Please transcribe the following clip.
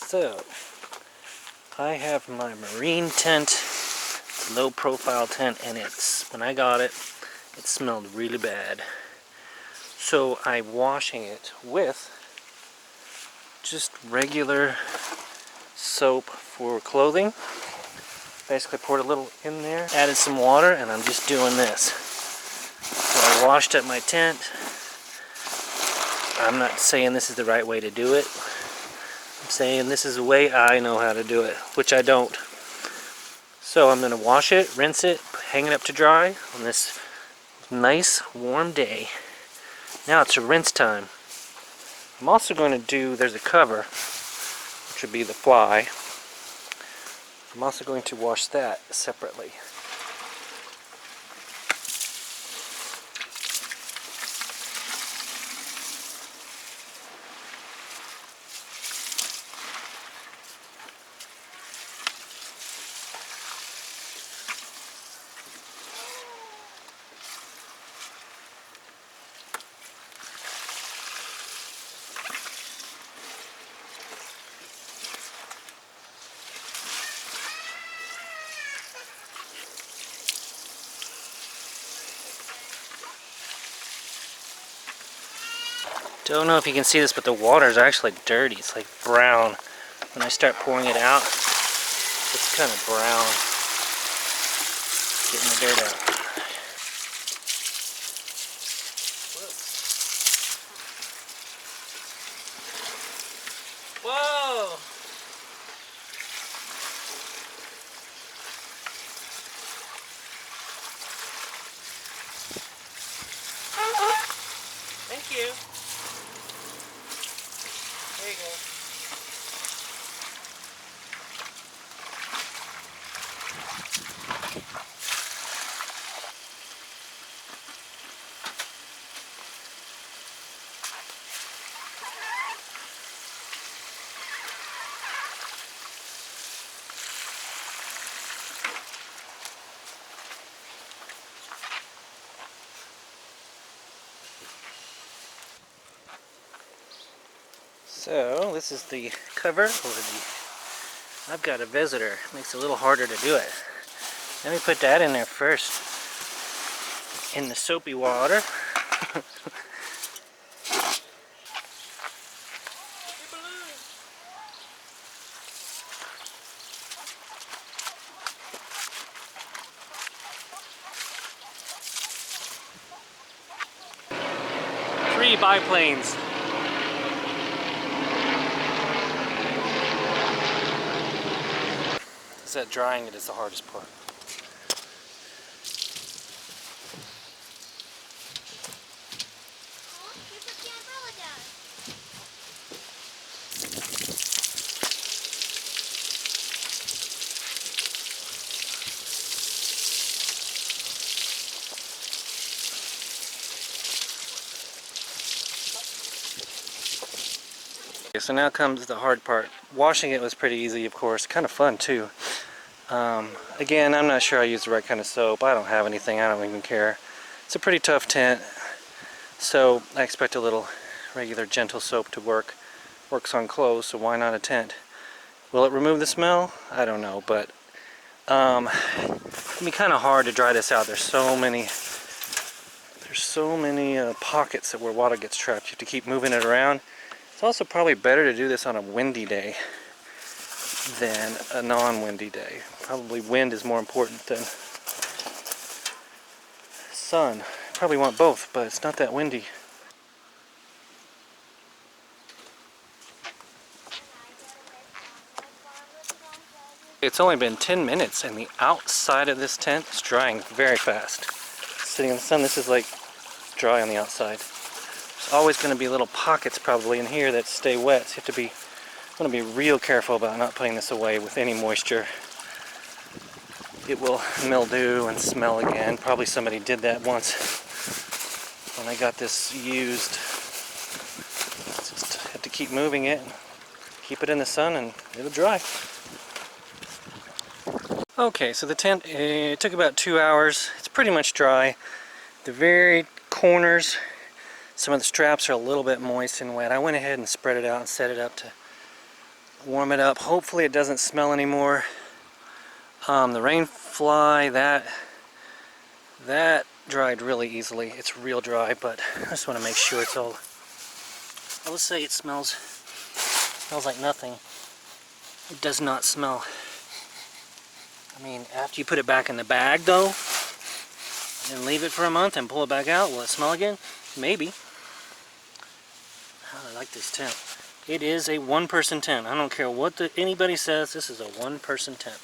So, I have my marine tent. It's a low profile tent, and when I got it, it smelled really bad. So I'm washing it with just regular soap for clothing. Basically poured a little in there, added some water, and I'm just doing this. So I washed up my tent. I'm not saying this is the right way to do it. I'm saying this is the way I know how to do it, which I don't. So I'm going to wash it, rinse it, hang it up to dry on this nice warm day. Now it's a rinse time. I'm also going to do, there's a cover, which would be the fly. I'm also going to wash that separately. Don't know if you can see this, but the water is actually dirty. It's like brown. When I start pouring it out, it's kind of brown. Getting the dirt out. Whoa! Thank you. There you go. So this is the cover, I've got a visitor. Makes it a little harder to do it. Let me put that in there first, in the soapy water. Three biplanes. That drying it is the hardest part. Okay, so now comes the hard part. Washing it was pretty easy, of course, kind of fun too. Again, I'm not sure I used the right kind of soap. I don't have anything, I don't even care. It's a pretty tough tent, so I expect a little regular gentle soap to work. Works on clothes, so why not a tent? Will it remove the smell? I don't know, but it'd be kind of hard to dry this out. There's so many pockets where water gets trapped. You have to keep moving it around. It's also probably better to do this on a windy day than a non-windy day. Probably wind is more important than sun. Probably want both, but it's not that windy. It's only been 10 minutes and the outside of this tent is drying very fast. Sitting in the sun, this is like dry on the outside. There's always going to be little pockets probably in here that stay wet, so you have to be I'm going to be real careful about not putting this away with any moisture. It will mildew and smell again. Probably somebody did that once when I got this used. Just have to keep moving it, keep it in the sun, and it'll dry. Okay, so the tent, it took about 2 hours. It's pretty much dry. The very corners, some of the straps are a little bit moist and wet. I went ahead and spread it out and set it up to warm it up. Hopefully it doesn't smell anymore. The rain fly, that dried really easily. It's real dry, but I just want to make sure it's all. I would say it smells like nothing. It does not smell. I mean, after you put it back in the bag though, and leave it for a month and pull it back out, will it smell again? Maybe. I like this tent. It is a one-person tent. I don't care what anybody says, this is a one-person tent.